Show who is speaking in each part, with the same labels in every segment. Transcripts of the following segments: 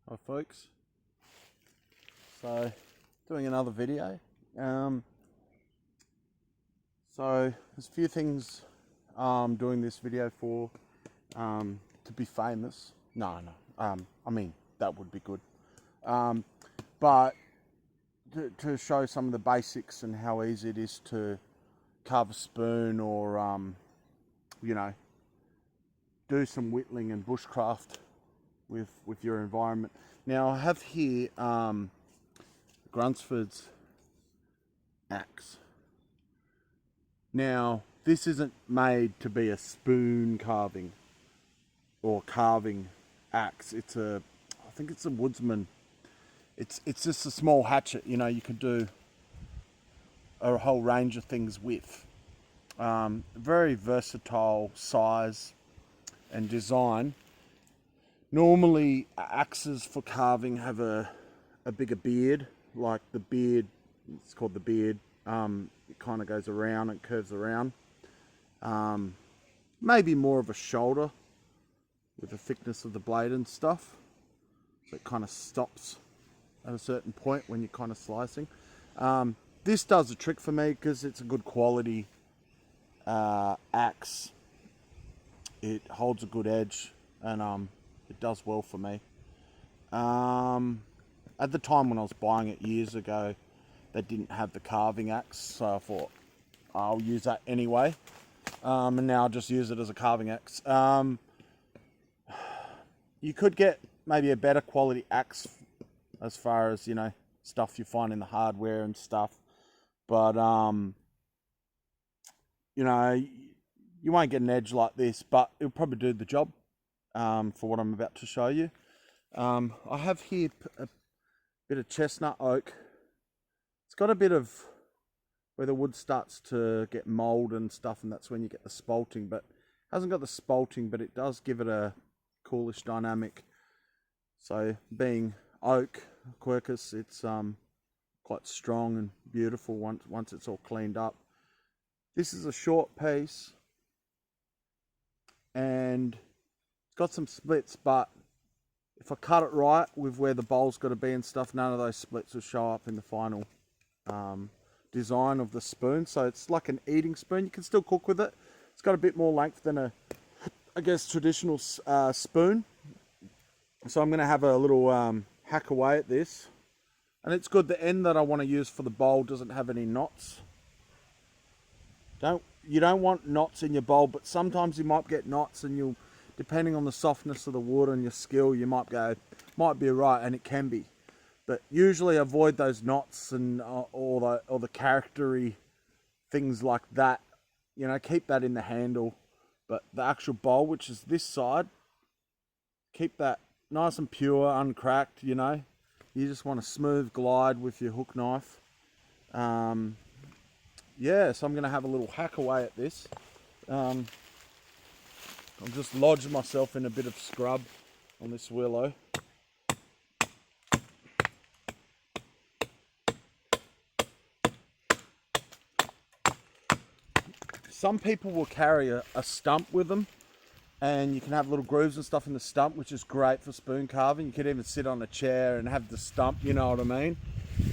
Speaker 1: Hi folks, so doing another video. So there's a few things I'm doing this video for, to be famous. No, I mean that would be good, but to show some of the basics and how easy it is to carve a spoon, or do some whittling and bushcraft with your environment. Now I have here Grunsford's axe. Now this isn't made to be a spoon carving or carving axe. I think it's a woodsman. It's just a small hatchet. You could do a whole range of things with. Very versatile size and design. Normally axes for carving have a bigger beard, like the beard, it's called the beard. It kind of goes around and curves around. Maybe more of a shoulder with the thickness of the blade and stuff. So it kind of stops at a certain point when you're kind of slicing. This does the trick for me because it's a good quality axe. It holds a good edge, and it does well for me. At the time when I was buying it years ago, they didn't have the carving axe, so I thought I'll use that anyway. And now I'll just use it as a carving axe. You could get maybe a better quality axe as far as, stuff you find in the hardware and stuff. But, you won't get an edge like this, but it'll probably do the job for what I'm about to show you. I have here a bit of chestnut oak. It's got a bit of where the wood starts to get mold and stuff, and that's when you get the spalting, but it hasn't got the spalting, but it does give it a coolish dynamic. So being oak, quercus, it's quite strong and beautiful once it's all cleaned up. This is a short piece, and it's got some splits, but if I cut it right with where the bowl's got to be and stuff, none of those splits will show up in the final design of the spoon. So it's like an eating spoon. You can still cook with it. It's got a bit more length than a, I guess, traditional spoon. So I'm going to have a little hack away at this. And it's good, the end that I want to use for the bowl doesn't have any knots. You don't want knots in your bowl, but sometimes you might get knots, and you'll, depending on the softness of the wood and your skill, you might go, might be right, and it can be. But usually avoid those knots and all the charactery things like that. Keep that in the handle. But the actual bowl, which is this side, keep that nice and pure, uncracked. You just want a smooth glide with your hook knife. Yeah, so I'm going to have a little hack away at this. I'll just lodge myself in a bit of scrub on this willow. Some people will carry a stump with them, and you can have little grooves and stuff in the stump, which is great for spoon carving. You could even sit on a chair and have the stump, you know what I mean?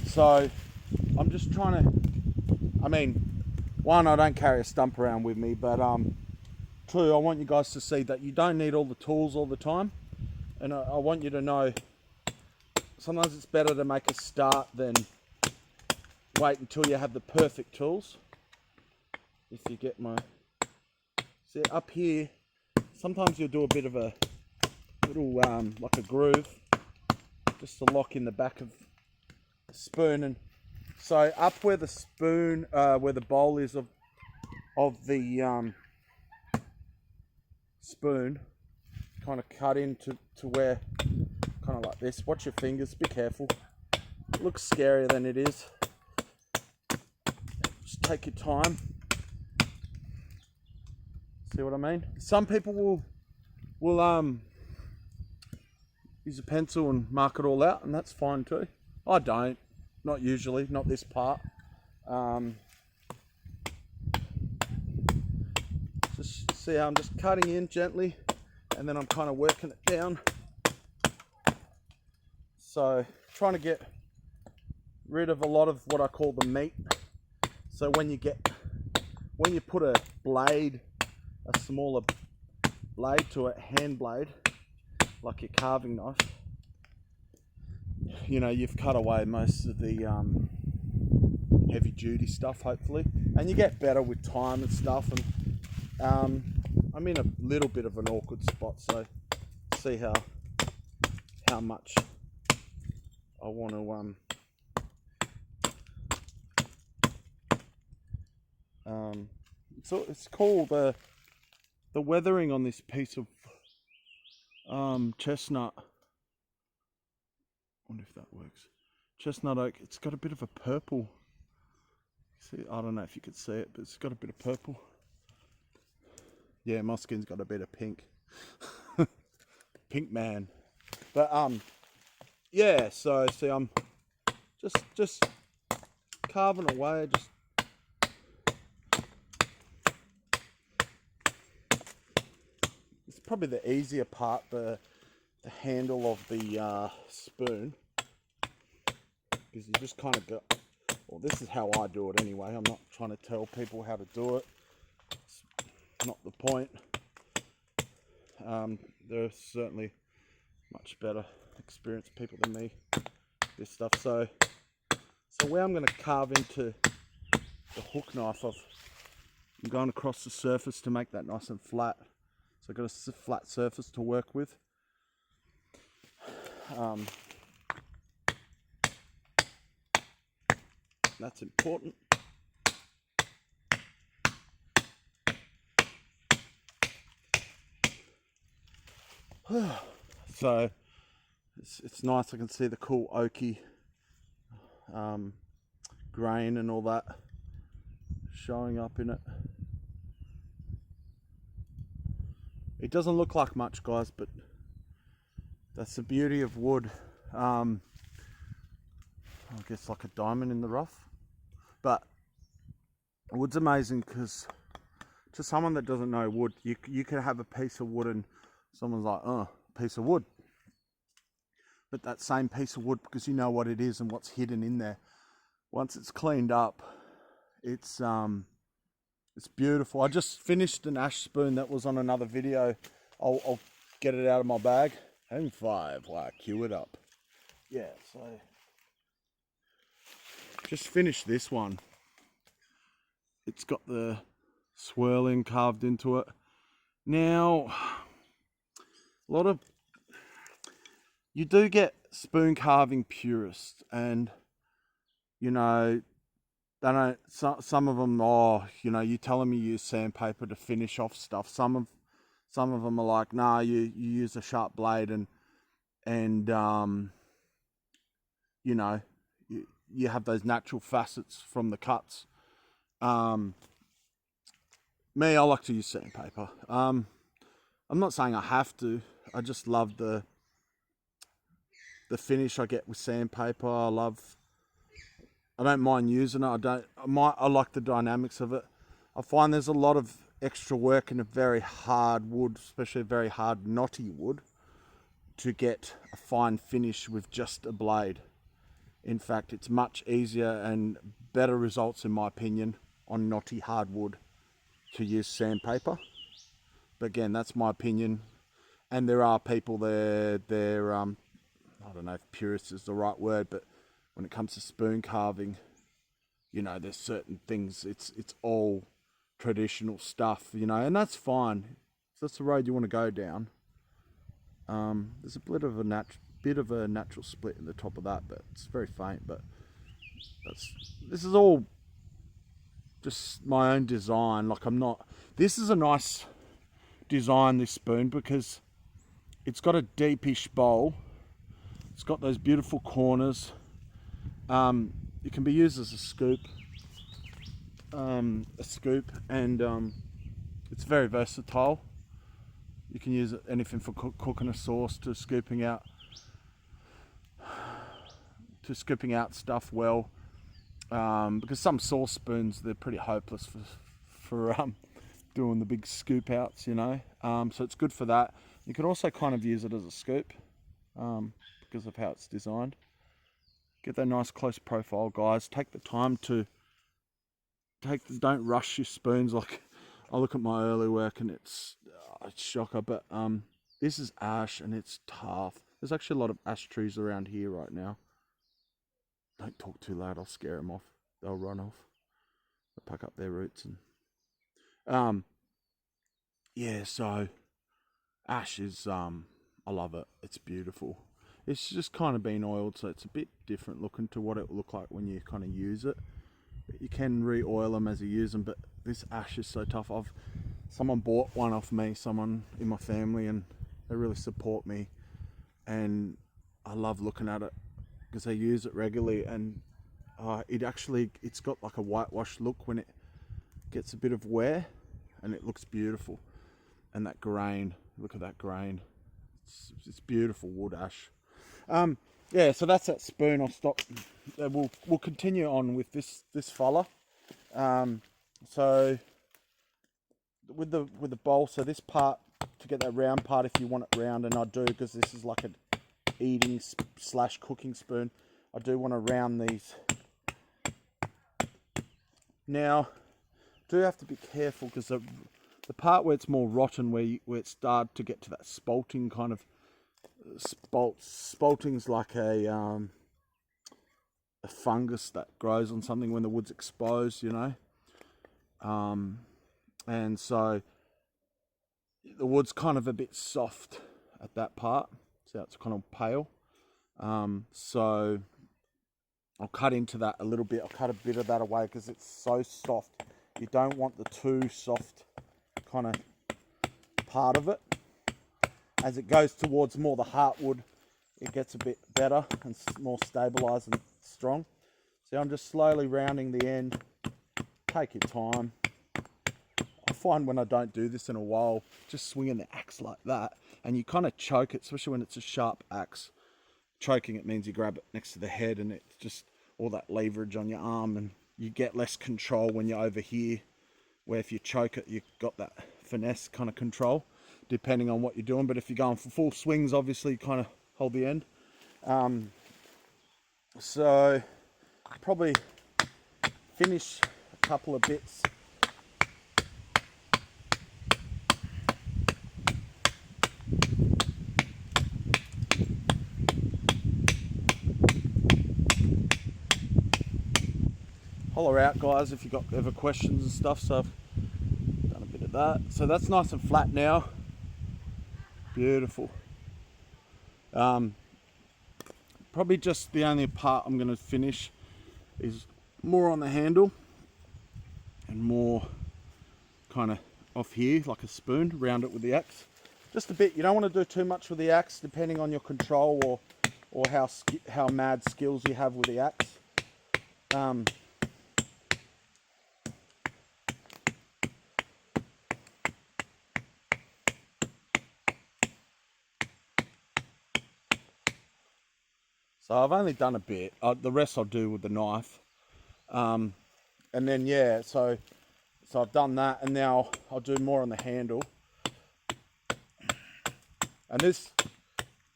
Speaker 1: So I'm just trying to, one, I don't carry a stump around with me, but two, I want you guys to see that you don't need all the tools all the time. And I want you to know, sometimes it's better to make a start than wait until you have the perfect tools. If you get my, see up here, sometimes you'll do a bit of a little, like a groove, just to lock in the back of the spoon. And so up where the spoon, where the bowl is of the spoon, kind of cut into where, kind of like this. Watch your fingers, be careful. It looks scarier than it is. Just take your time. See what I mean? Some people will use a pencil and mark it all out, and that's fine too. I don't. Not usually, not this part. Just see how I'm just cutting in gently, and then I'm kind of working it down. So trying to get rid of a lot of what I call the meat. So when you put a blade, a smaller blade to a hand blade, like your carving knife, you know, you've cut away most of the heavy duty stuff, hopefully, and you get better with time and stuff. And I'm in a little bit of an awkward spot, so see how much I want to so it's called the weathering on this piece of chestnut. I wonder if that works. Chestnut oak. It's got a bit of a purple. See, I don't know if you could see it, but it's got a bit of purple. Yeah, my skin's got a bit of pink. Pink man. But yeah. So see, I'm just carving away. It's probably the easier part, the handle of the spoon, because you just kind of go. Well, this is how I do it anyway. I'm not trying to tell people how to do it. It's not the point. There are certainly much better experienced people than me with this stuff. So where I'm going to carve into the hook knife, I'm going across the surface to make that nice and flat. So I've got a flat surface to work with. That's important. So it's nice. I can see the cool oaky grain and all that showing up in it. It doesn't look like much, guys, but that's the beauty of wood. I guess like a diamond in the rough. But wood's amazing, because to someone that doesn't know wood, you can have a piece of wood and someone's like, oh, piece of wood. But that same piece of wood, because you know what it is and what's hidden in there, once it's cleaned up, it's beautiful. I just finished an ash spoon that was on another video. I'll get it out of my bag. Home 5, like, cue it up. Yeah, so just finished this one. It's got the swirling carved into it. Now, you do get spoon carving purists, and you know, they don't. Some of them, oh, you know, you tell them you use sandpaper to finish off stuff. Some of them are like, nah, you use a sharp blade and you know, you have those natural facets from the cuts. Me, I like to use sandpaper. I'm not saying I have to. I just love the finish I get with sandpaper. I don't mind using it. I like the dynamics of it. I find there's a lot of extra work in a very hard wood, especially a very hard knotty wood, to get a fine finish with just a blade. In fact, it's much easier and better results, in my opinion, on knotty hardwood to use sandpaper. But again, that's my opinion. And there are people they're I don't know if purist is the right word, but when it comes to spoon carving, you know, there's certain things, it's all traditional stuff, you know, and that's fine. If that's the road you want to go down. There's a bit of a natural split in the top of that, but it's very faint. But this is all just my own design. Like, this is a nice design, this spoon, because it's got a deepish bowl. It's got those beautiful corners. It can be used as a scoop, and it's very versatile. You can use anything from cooking a sauce to scooping out stuff well. Because some sauce spoons, they're pretty hopeless for doing the big scoop outs, you know. So it's good for that. You can also kind of use it as a scoop. because of how it's designed. Get that nice close profile, guys. Take the time to don't rush your spoons. Like, I look at my early work and it's shocker, but this is ash and it's tough. There's actually a lot of ash trees around here right now. Don't talk too loud, I'll scare them off. They'll run off. They'll pack up their roots. And yeah, so ash is I love it. It's beautiful. It's just kind of been oiled, so it's a bit different looking to what it will look like when you kind of use it. But you can re-oil them as you use them, but this ash is so tough. Someone bought one off me, someone in my family, and they really support me, and I love looking at it because they use it regularly, and it's got like a whitewash look when it gets a bit of wear, and it looks beautiful. And that grain, look at that grain, it's beautiful wood ash. Yeah, so that's that spoon. I'll stop. We'll continue on with this fella. So with the bowl, so this part, to get that round part, if you want it round, and I do, because this is like an eating / cooking spoon, I do want to round these. Now, do have to be careful, because the part where it's more rotten, where it started to get to that spalting kind of spalting's like a fungus that grows on something when the wood's exposed, you know. And so the wood's kind of a bit soft at that part, so it's kind of pale. So I'll cut into that a little bit. I'll cut a bit of that away because it's so soft. You don't want the too soft kind of part of it. As it goes towards more the heartwood, it gets a bit better and more stabilised and strong. So I'm just slowly rounding the end. Take your time. I find when I don't do this in a while, just swinging the axe like that, and you kind of choke it, especially when it's a sharp axe. Choking it means you grab it next to the head, and it's just all that leverage on your arm, and you get less control when you're over here, where if you choke it, you've got that finesse kind of control, depending on what you're doing. But if you're going for full swings, obviously you kind of hold the end. So probably finish a couple of bits. Holler out, guys, if you've got ever questions and stuff. So I've done a bit of that. So that's nice and flat now. Beautiful. Probably just the only part I'm going to finish is more on the handle and more kind of off here, like a spoon, round it with the axe. Just a bit. You don't want to do too much with the axe, depending on your control or how mad skills you have with the axe. So I've only done a bit. The rest I'll do with the knife. And then, yeah, so I've done that, and now I'll do more on the handle. And this,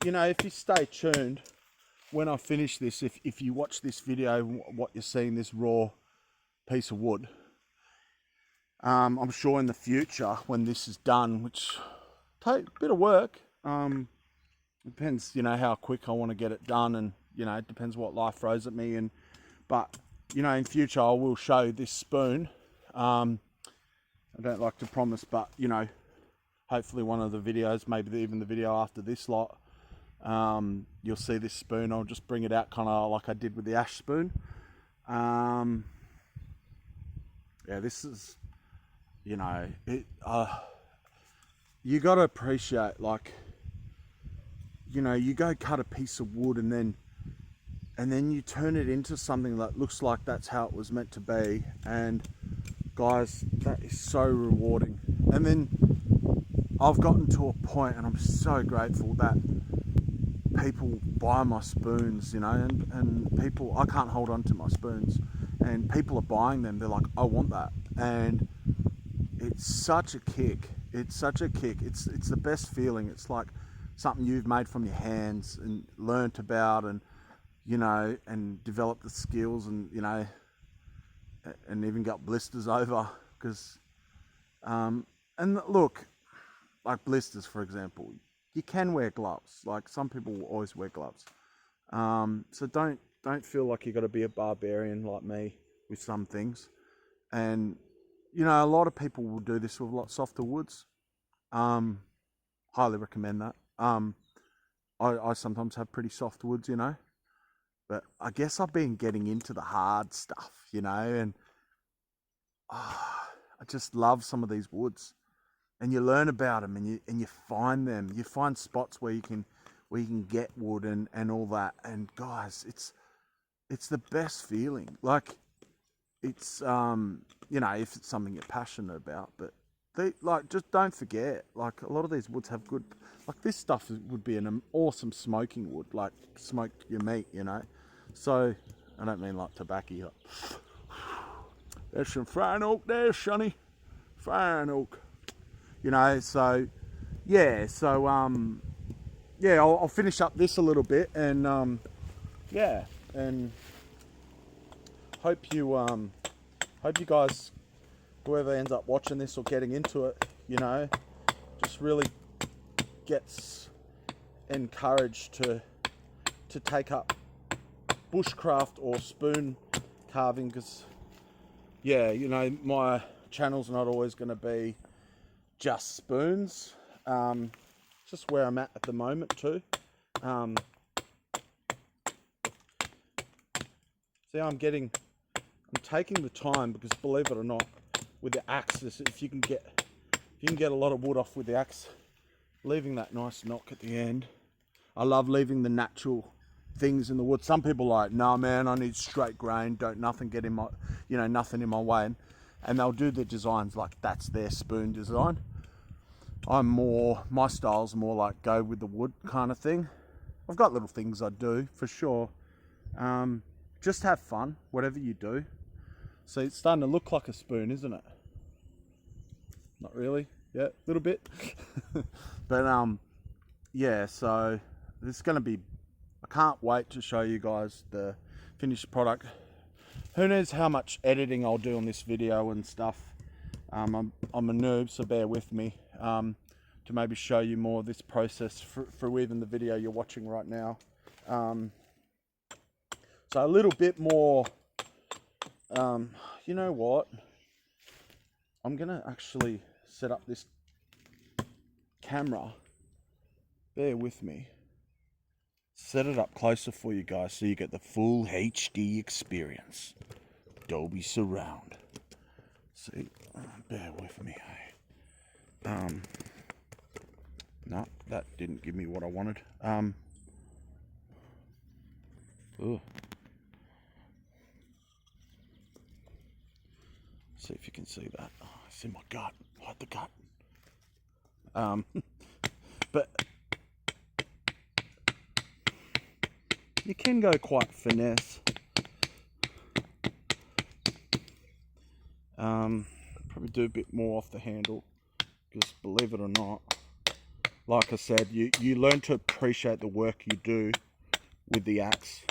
Speaker 1: you know, if you stay tuned, when I finish this, if you watch this video, what you're seeing, this raw piece of wood, I'm sure in the future, when this is done, which take a bit of work, depends, you know, how quick I want to get it done, and, you know, it depends what life throws at me. But, you know, in future I will show this spoon. I don't like to promise, but, you know, hopefully one of the videos, maybe even the video after this lot, you'll see this spoon. I'll just bring it out kind of like I did with the ash spoon. Yeah, this is, you know, you got to appreciate, like, you know, you go cut a piece of wood and then you turn it into something that looks like that's how it was meant to be. And guys, that is so rewarding. And then I've gotten to a point, and I'm so grateful that people buy my spoons, you know, and people, I can't hold on to my spoons, and people are buying them. They're like, I want that. And it's such a kick. It's such a kick. It's the best feeling. It's like something you've made from your hands and learnt about, and you know, and developed the skills, and you know, and even got blisters over, because and look, like blisters for example, you can wear gloves. Like some people will always wear gloves, so don't feel like you got to be a barbarian like me with some things. And you know, a lot of people will do this with a lot softer woods. Highly recommend that. I sometimes have pretty soft woods, you know, but I guess I've been getting into the hard stuff, you know, and I just love some of these woods, and you learn about them, and you find them, you find spots where you can get wood and all that. And guys, it's the best feeling. Like it's you know, if it's something you're passionate about, but they, like, just don't forget, like a lot of these woods have good, like this stuff would be an awesome smoking wood, like smoke your meat, you know. So I don't mean like tobacco. Like, there's some fine oak there, Sonny. Fine oak. You know, so yeah, yeah, I'll finish up this a little bit, and yeah, and hope you guys, whoever ends up watching this or getting into it, you know, just really gets encouraged to take up bushcraft or spoon carving, because yeah, you know, my channel's not always going to be just spoons. Just where I'm at the moment too. See, I'm taking the time, because believe it or not, with the axe, if you can get a lot of wood off with the axe, leaving that nice knock at the end. I love leaving the natural things in the wood. Some people are like, no man, I need straight grain, don't nothing get in my, you know, nothing in my way, and they'll do the designs like that's their spoon design. My style's more like go with the wood kind of thing. I've got little things I do for sure. Just have fun, whatever you do. See, it's starting to look like a spoon, isn't it? Not really, yeah, a little bit. But yeah, so this is gonna be, I can't wait to show you guys the finished product. Who knows how much editing I'll do on this video and stuff. I'm a noob, so bear with me, to maybe show you more of this process for even the video you're watching right now. So a little bit more, you know what, I'm gonna actually set up this camera, bear with me, set it up closer for you guys so you get the full HD experience. Dolby surround. See, bear with me. No, that didn't give me what I wanted. See if you can see that. Oh, I see my gut. Hide the gut. But you can go quite finesse. Probably do a bit more off the handle, because believe it or not, like I said, you learn to appreciate the work you do with the axe.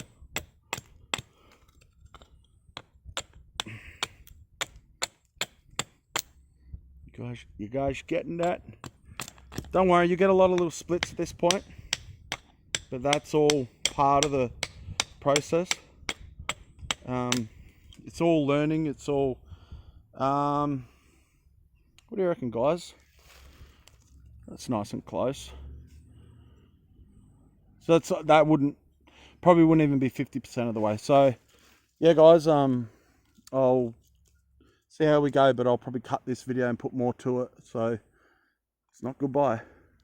Speaker 1: You guys getting that? Don't worry, you get a lot of little splits at this point, but that's all part of the process. It's all learning. It's all what do you reckon, guys? That's nice and close. So that probably wouldn't even be 50% of the way. So yeah, guys, I'll see how we go, but I'll probably cut this video and put more to it. So it's not goodbye.